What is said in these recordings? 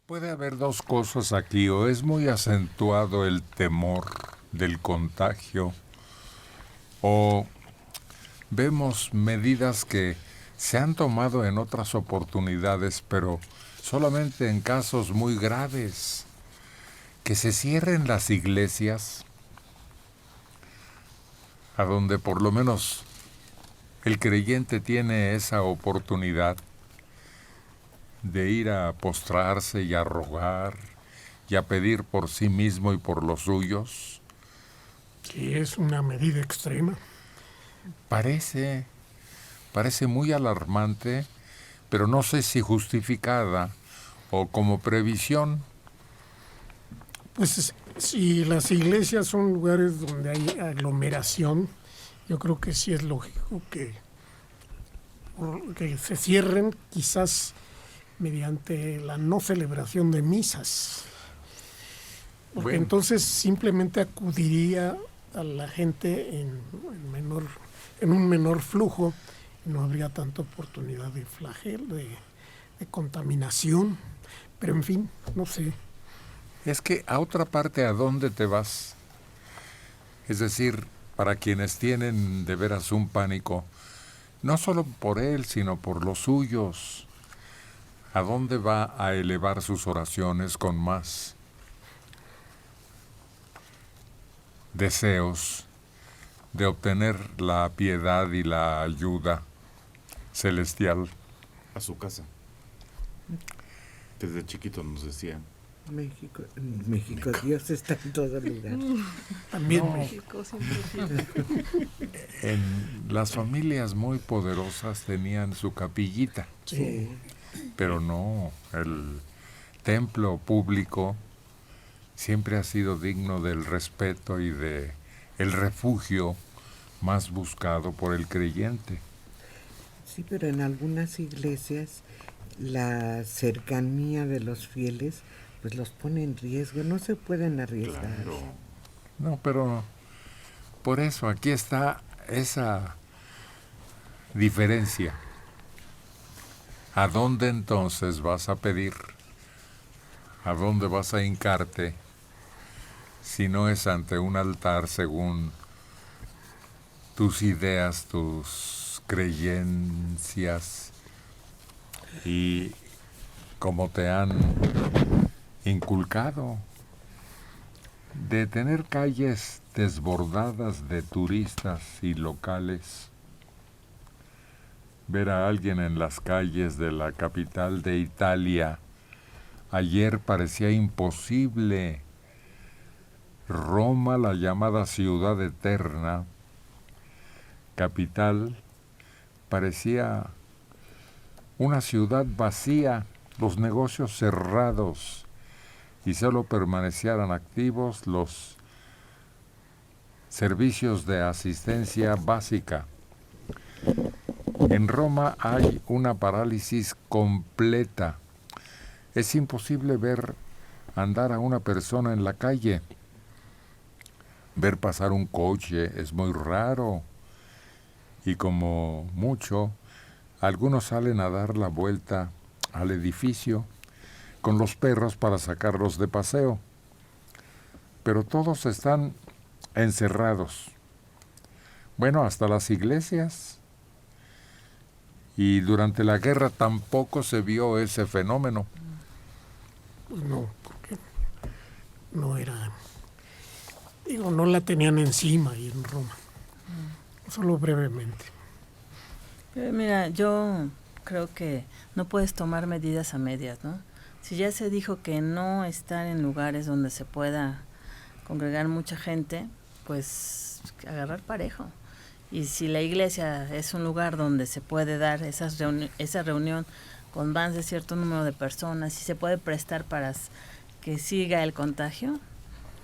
Puede haber dos cosas aquí, o es muy acentuado el temor del contagio, o vemos medidas que se han tomado en otras oportunidades, pero solamente en casos muy graves. Que se cierren las iglesias, a donde por lo menos el creyente tiene esa oportunidad de ir a postrarse y a rogar y a pedir por sí mismo y por los suyos. Sí, es una medida extrema. Parece muy alarmante, pero no sé si justificada o como previsión. Pues si las iglesias son lugares donde hay aglomeración, yo creo que sí es lógico que se cierren, quizás mediante la no celebración de misas. Porque Bueno, entonces simplemente acudiría a la gente en un menor flujo, y no habría tanta oportunidad de flagelo, de contaminación. Pero en fin, no sé. es que a otra parte, ¿a dónde te vas? Es decir, para quienes tienen de veras un pánico, no solo por él, sino por los suyos, ¿a dónde va a elevar sus oraciones con más deseos de obtener la piedad y la ayuda celestial? A su casa. Desde chiquito nos decían. México, Dios está en todo lugar. También No. México. En las familias muy poderosas tenían su capillita, Sí. pero no, el templo público siempre ha sido digno del respeto y de el refugio más buscado por el creyente. Sí, pero en algunas iglesias la cercanía de los fieles pues los pone en riesgo, no se pueden arriesgar. Claro. No, pero por eso aquí está esa diferencia. ¿A dónde entonces vas a pedir? ¿A dónde vas a hincarte si no es ante un altar según tus ideas, tus creencias y como te han inculcado? De tener calles desbordadas de turistas y locales, ver a alguien en las calles de la capital de Italia, ayer parecía imposible. Roma, la llamada ciudad eterna, capital, parecía una ciudad vacía, los negocios cerrados, y solo permanecieran activos los servicios de asistencia básica. En Roma hay una parálisis completa. Es imposible ver andar a una persona en la calle. Ver pasar un coche es muy raro. Y como mucho, algunos salen a dar la vuelta al edificio con los perros para sacarlos de paseo. Pero todos están encerrados. Bueno, hasta las iglesias. Y durante la guerra tampoco se vio ese fenómeno. Pues no, porque no era. Digo, no la tenían encima ahí en Roma. Solo brevemente. Mira, yo creo que no puedes tomar medidas a medias, ¿no? Si ya se dijo que no estar en lugares donde se pueda congregar mucha gente, pues agarrar parejo. Y si la iglesia es un lugar donde se puede dar esa reunión con más de cierto número de personas y se puede prestar para que siga el contagio,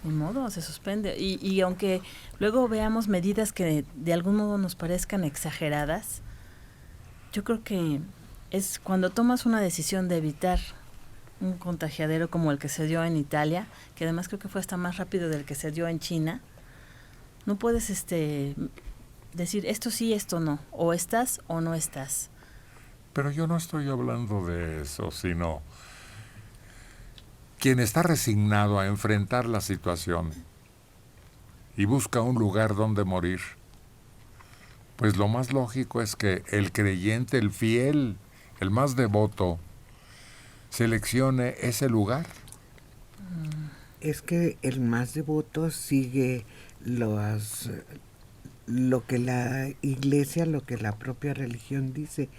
ni modo, se suspende. Y aunque luego veamos medidas que de algún modo nos parezcan exageradas, yo creo que es cuando tomas una decisión de evitar un contagiadero como el que se dio en Italia, que además creo que fue hasta más rápido del que se dio en China, no puedes decir esto sí, esto no, o estás o no estás. Pero yo no estoy hablando de eso, sino quien está resignado a enfrentar la situación y busca un lugar donde morir, pues lo más lógico es que el creyente, el fiel, el más devoto, seleccione ese lugar. Es que el más devoto sigue lo que la iglesia, lo que la propia religión dice.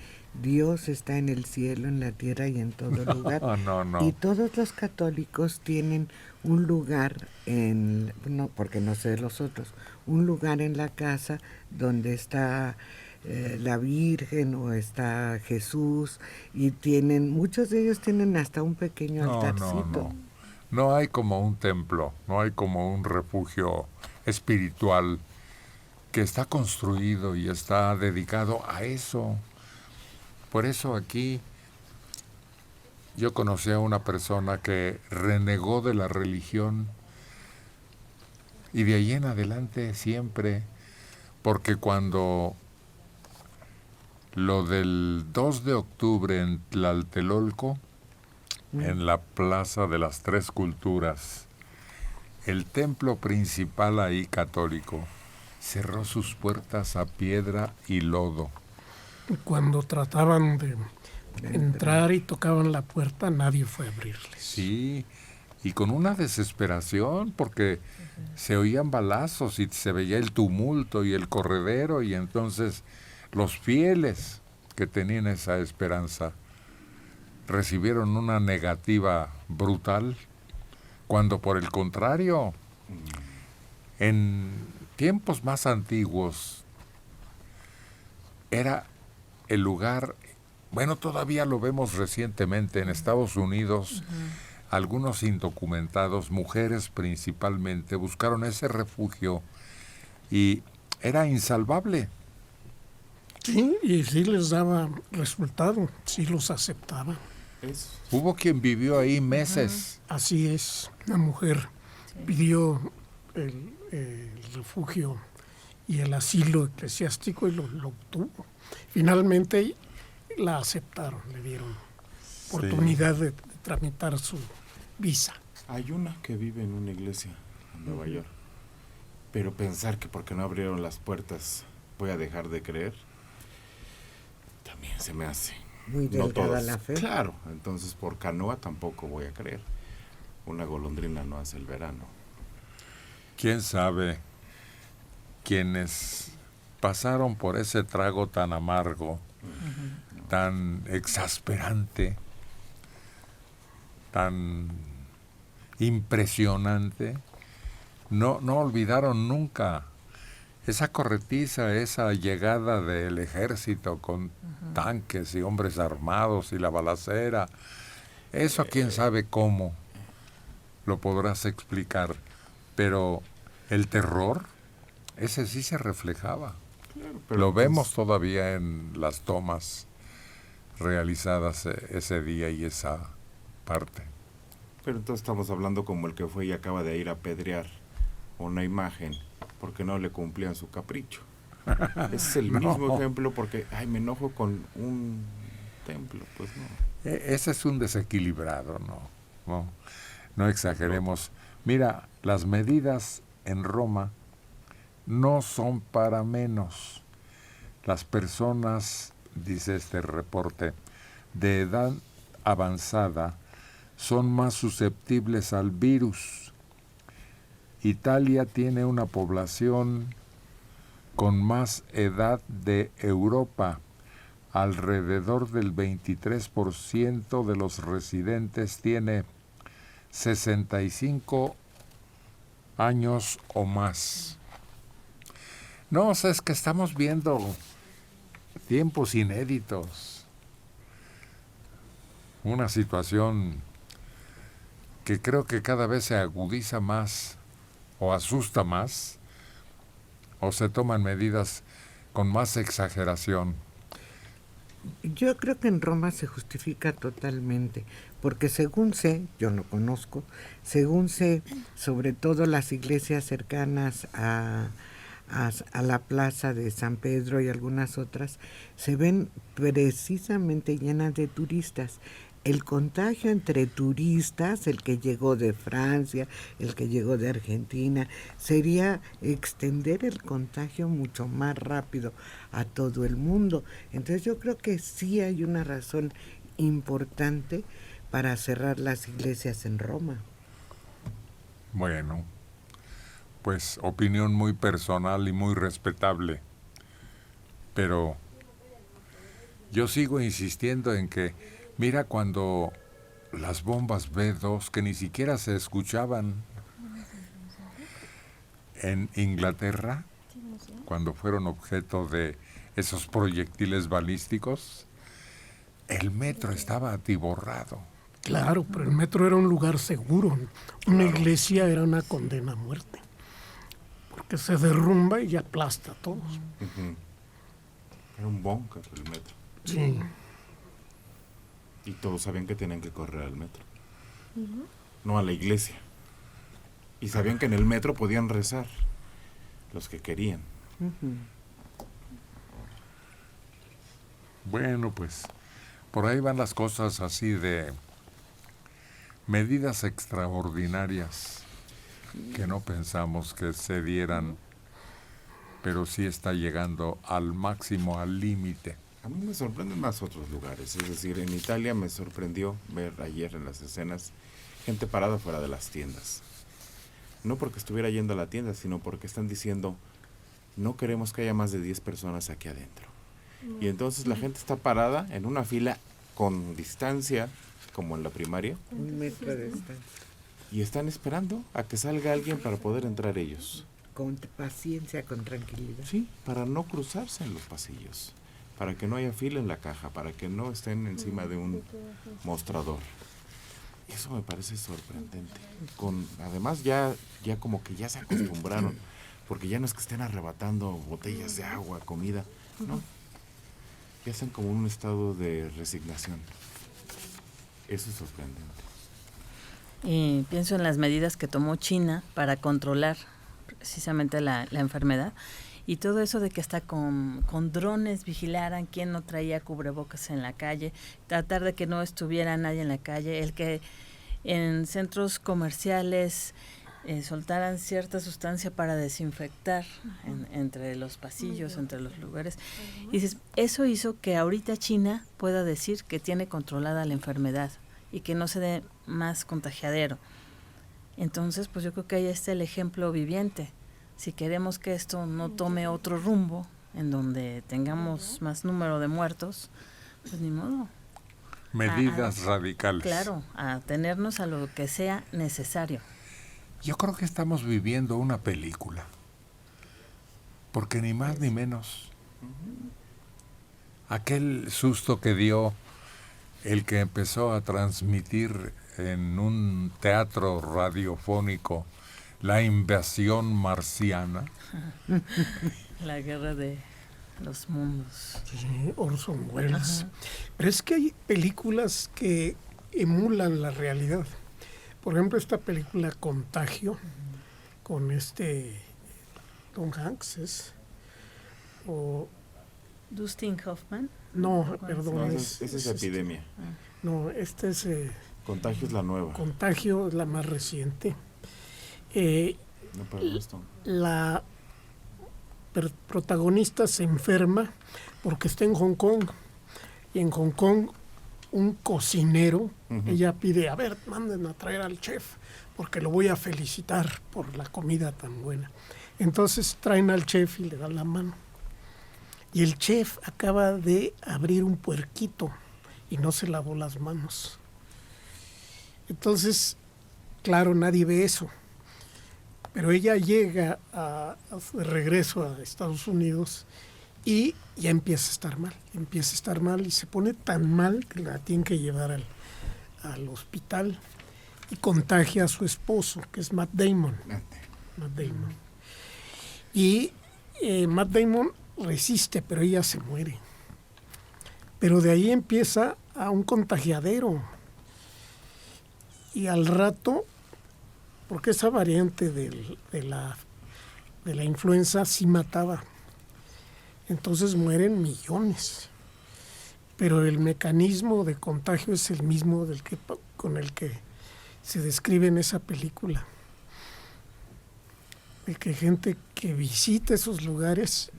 Dios está en el cielo, en la tierra y en todo lugar. No. Y todos los católicos tienen un lugar no, porque no sé los otros, un lugar en la casa donde está la Virgen o está Jesús, y muchos de ellos tienen hasta un pequeño altarcito. No hay como un templo, no hay como un refugio espiritual que está construido y está dedicado a eso. Por eso aquí yo conocí a una persona que renegó de la religión y de ahí en adelante siempre, porque cuando lo del 2 de octubre en Tlatelolco, en la Plaza de las Tres Culturas, el templo principal ahí católico cerró sus puertas a piedra y lodo. Cuando trataban de entrar y tocaban la puerta, nadie fue a abrirles. Sí, y con una desesperación porque se oían balazos y se veía el tumulto y el corredero, y entonces los fieles que tenían esa esperanza recibieron una negativa brutal, cuando por el contrario, en tiempos más antiguos, era el lugar, bueno, todavía lo vemos recientemente en Estados Unidos, algunos indocumentados, mujeres principalmente, buscaron ese refugio y era insalvable. Sí, y sí les daba resultado, sí los aceptaban. Hubo quien vivió ahí meses. Así es, una mujer pidió el refugio y el asilo eclesiástico y lo obtuvo. Finalmente la aceptaron, le dieron oportunidad de tramitar su visa. Hay una que vive en una iglesia en Nueva York, pero pensar que porque no abrieron las puertas voy a dejar de creer, también se me hace. Muy delgada la fe. Claro, entonces por canoa tampoco voy a creer. Una golondrina no hace el verano. ¿Quién sabe? Quienes pasaron por ese trago tan amargo, tan exasperante, tan impresionante, no olvidaron nunca esa corretiza, esa llegada del ejército con tanques y hombres armados y la balacera. Eso quién sabe cómo lo podrás explicar, pero el terror, ese sí se reflejaba. Claro, pero lo vemos todavía en las tomas realizadas ese día y esa parte. Pero entonces estamos hablando como el que fue y acaba de ir a apedrear una imagen porque no le cumplían su capricho. Es el mismo ejemplo porque, me enojo con un templo, pues no. Ese es un desequilibrado, no exageremos. Mira, las medidas en Roma no son para menos. Las personas, dice este reporte, de edad avanzada son más susceptibles al virus. Italia tiene una población con más edad de Europa. Alrededor del 23% de los residentes tiene 65 años o más. No, o sea, es que estamos viendo tiempos inéditos. Una situación que creo que cada vez se agudiza más o asusta más, o se toman medidas con más exageración. Yo creo que en Roma se justifica totalmente, porque según sé, yo no conozco, según sé, sobre todo las iglesias cercanas a la plaza de San Pedro y algunas otras, se ven precisamente llenas de turistas. el contagio entre turistas, el que llegó de Francia, el que llegó de Argentina, sería extender el contagio mucho más rápido a todo el mundo. Entonces yo creo que sí hay una razón importante para cerrar las iglesias en Roma. Bueno, pues opinión muy personal y muy respetable, pero yo sigo insistiendo en que, mira, cuando las bombas B2, que ni siquiera se escuchaban en Inglaterra, cuando fueron objeto de esos proyectiles balísticos, el metro estaba atiborrado. Claro, pero el metro era un lugar seguro. Una iglesia era una condena a muerte. Porque se derrumba y aplasta a todos. Ujú. Era un búnker el metro. Sí. Y todos sabían que tenían que correr al metro. No a la iglesia. Y sabían que en el metro podían rezar los que querían. Bueno, pues por ahí van las cosas así de medidas extraordinarias que no pensamos que se dieran, pero sí está llegando al máximo, al límite. A mí me sorprenden más otros lugares. Es decir, en Italia me sorprendió ver ayer en las escenas gente parada fuera de las tiendas. No porque estuviera yendo a la tienda, sino porque están diciendo, no queremos que haya más de 10 personas aquí adentro. Y entonces la gente está parada en una fila con distancia, como en la primaria, 1 metro de distancia. y están esperando a que salga alguien para poder entrar ellos. Con paciencia, con tranquilidad. Sí, para no cruzarse en los pasillos, para que no haya fila en la caja, para que no estén encima de un mostrador. Eso me parece sorprendente. Además ya como que ya se acostumbraron, porque ya no es que estén arrebatando botellas de agua, comida, no. Ya están como en un estado de resignación. Eso es sorprendente. Y pienso en las medidas que tomó China para controlar precisamente la enfermedad. Y todo eso de que hasta con drones vigilaran quién no traía cubrebocas en la calle, tratar de que no estuviera nadie en la calle, el que en centros comerciales soltaran cierta sustancia para desinfectar entre los pasillos, entre los lugares. Y dices, eso hizo que ahorita China pueda decir que tiene controlada la enfermedad y que no se dé más contagiadero. Entonces, pues yo creo que ahí está el ejemplo viviente. Si queremos que esto no tome otro rumbo, en donde tengamos más número de muertos, pues ni modo. Medidas radicales. Claro, a atenernos a lo que sea necesario. Yo creo que estamos viviendo una película, porque ni más ni menos. Aquel susto que dio el que empezó a transmitir en un teatro radiofónico la invasión marciana. La guerra de los mundos. Sí, Orson Welles. Pero es que hay películas que emulan la realidad. Por ejemplo, esta película Contagio, con Tom Hanks, o... Dustin Hoffman. No, perdón. No, esa es Epidemia. No, este es... Contagio es la nueva. Contagio es la más reciente. No, pero esto. La protagonista se enferma porque está en Hong Kong. Y en Hong Kong, un cocinero, ella pide, a ver, manden a traer al chef, porque lo voy a felicitar por la comida tan buena. Entonces traen al chef y le dan la mano. Y el chef acaba de abrir un puerquito y no se lavó las manos. Entonces, claro, nadie ve eso. Pero ella llega de regreso a Estados Unidos y ya empieza a estar mal y se pone tan mal que la tienen que llevar al hospital y contagia a su esposo, que es Matt Damon. Y Matt Damon resiste, pero ella se muere. Pero de ahí empieza a un contagiadero. Y al rato, porque esa variante de la influenza sí mataba. Entonces mueren millones. pero el mecanismo de contagio es el mismo con el que se describe en esa película. De que gente que visita esos lugares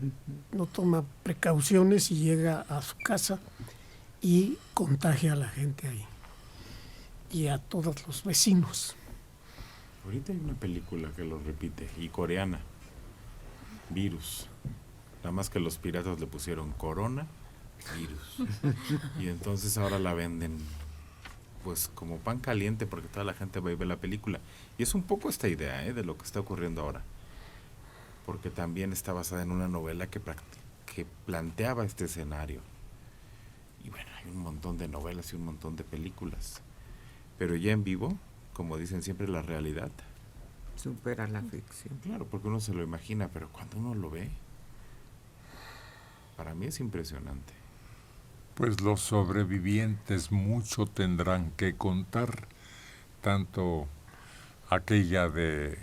no toma precauciones y llega a su casa y contagia a la gente ahí y a todos los vecinos. Ahorita hay una película que lo repite, y coreana, Virus. Nada más que los piratas le pusieron Corona, Virus. Y entonces ahora la venden pues como pan caliente porque toda la gente va y ve la película. Y es un poco esta idea de lo que está ocurriendo ahora. Porque también está basada en una novela que planteaba este escenario. Y bueno, hay un montón de novelas y un montón de películas. Pero ya en vivo, como dicen siempre, la realidad supera la ficción. Claro, porque uno se lo imagina, pero cuando uno lo ve, para mí es impresionante. Pues los sobrevivientes mucho tendrán que contar, tanto aquella de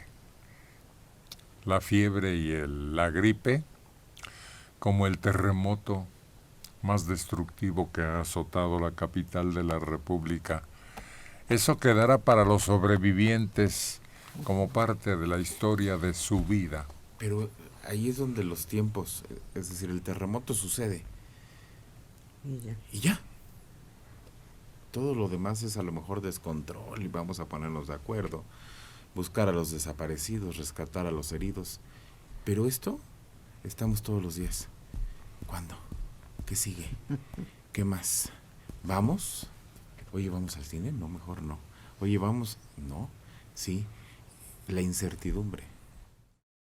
la fiebre y la gripe, como el terremoto más destructivo que ha azotado la capital de la República. Eso quedará para los sobrevivientes como parte de la historia de su vida. Pero ahí es donde los tiempos, es decir, el terremoto sucede. Y ya. Todo lo demás es a lo mejor descontrol y vamos a ponernos de acuerdo. Buscar a los desaparecidos, rescatar a los heridos. Pero esto, estamos todos los días. ¿Cuándo? ¿Qué sigue? ¿Qué más? ¿Vamos? Oye, ¿vamos al cine? No, mejor no. Oye, ¿vamos? No. Sí. La incertidumbre.